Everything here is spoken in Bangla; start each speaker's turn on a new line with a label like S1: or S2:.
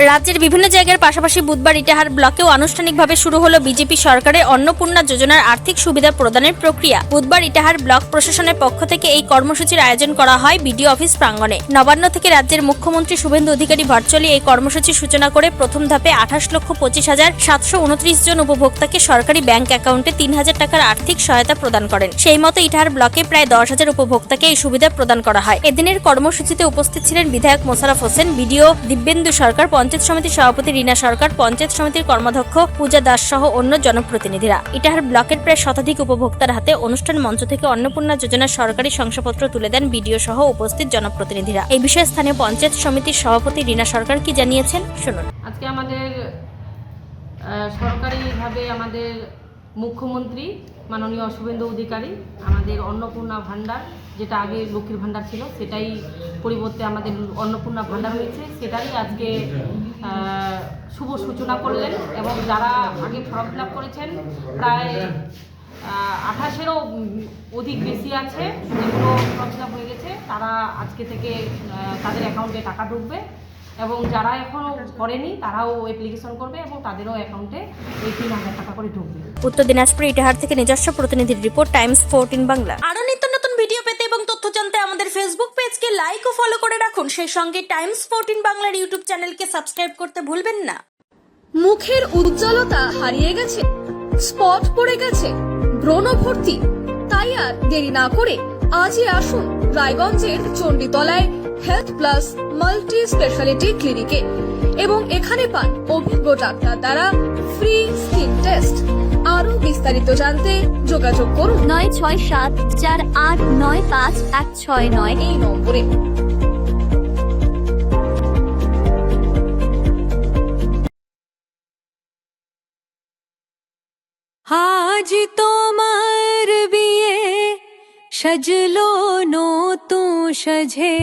S1: রাজ্যের বিভিন্ন জায়গার পাশাপাশি বুধবার ইটাহার ব্লকেও আনুষ্ঠানিকভাবে শুরু হলো বিজেপি সরকারের অন্নপূর্ণা যোজনার আর্থিক সুবিধা প্রদানের প্রক্রিয়া। বুধবার ইটাহার ব্লক প্রশাসনের পক্ষ থেকে এই কর্মসূচির আয়োজন করা হয় বিডিও অফিস প্রাঙ্গণে। নবান্ন থেকে রাজ্যের মুখ্যমন্ত্রী শুভেন্দু অধিকারী ভার্চুয়ালি এই কর্মসূচির সূচনা করে প্রথম ধাপে 28,25,729 জন উপভোক্তাকে সরকারি ব্যাংক অ্যাকাউন্টে 3,000 টাকার আর্থিক সহায়তা প্রদান করেন। সেই মতো ইটাহার ব্লকে প্রায় 10,000 উপভোক্তাকে এই সুবিধা প্রদান করা হয়। এদিনের কর্মসূচিতে উপস্থিত ছিলেন বিধায়ক মোশাররফ হোসেন, বিডিও দিব্যেন্দু সরকার, পঞ্চায়েত সমিতির সভাপতি রীনা সরকার, পঞ্চায়েত সমিতির কর্মাধ্যক্ষ পূজা দাস সহ অন্য জনপ্রতিনিধিরা। ইটাহার ব্লকের প্রায় শতাধিক উপভোক্তার হাতে অনুষ্ঠান মঞ্চ থেকে অন্নপূর্ণা যোজনার সরকারি শংসাপত্র তুলে দেন বিডিও সহ উপস্থিত জনপ্রতিনিধিরা। এই বিষয়ে স্থানীয় পঞ্চায়েত সমিতির সভাপতি রীনা সরকার কি জানিয়েছেন শুনুন।
S2: আজকে আমাদের সরকারিভাবে আমাদের মুখ্যমন্ত্রী মাননীয় শুভেন্দু অধিকারী আমাদের অন্নপূর্ণা ভাণ্ডার, যেটা আগে লক্ষ্মীর ভাণ্ডার ছিল সেটাই পরিবর্তে আমাদের অন্নপূর্ণা ভাণ্ডার হয়েছে, সেটারই আজকে শুভ সূচনা করলেন। এবং যারা আগে ফর্ম ফিল আপ করেছেন প্রায় 28-এরও অধিক বেশি আছে, যেগুলো ফর্ম ফিল আপ হয়ে গেছে, তারা আজকে থেকে তাদের অ্যাকাউন্টে টাকা ঢুকবে। এবং যারা এখনও করেনি তারাও অ্যাপ্লিকেশন করবে এবং তাদেরও অ্যাকাউন্টে এই 3,000 টাকা করে ঢুকবে।
S1: উত্তর দিনাজপুর ইটাহার থেকে নিজস্ব প্রতিনিধির রিপোর্ট, টাইমস 14 বাংলা। আরো নিত্য নতুন ভিডিও পেতে এবং তথ্য জানতে আমাদের ফেসবুক পেজকে লাইক ও ফলো করে রাখুন। সেই সঙ্গে টাইমস 14 বাংলার ইউটিউব চ্যানেলকে সাবস্ক্রাইব করতে ভুলবেন না।
S3: মুখের উজ্জ্বলতা হারিয়ে গেছে, স্পট পড়ে গেছে, ব্রণ ভর্তি, তাই আর দেরি না করে আজই আসুন রায়গঞ্জের চণ্ডীতলায় হেলথ প্লাস মাল্টি স্পেশালিটি ক্লিনিকে এবং এখানে পান অভিজ্ঞ ডাক্তার দ্বারা ফ্রি স্কিন টেস্ট। আরো বিস্তারিত জানতে যোগাযোগ করুন 9674895169 এই নম্বরে।
S4: আজ তোমার বিয়ে, সাজলো নতুন সাজে।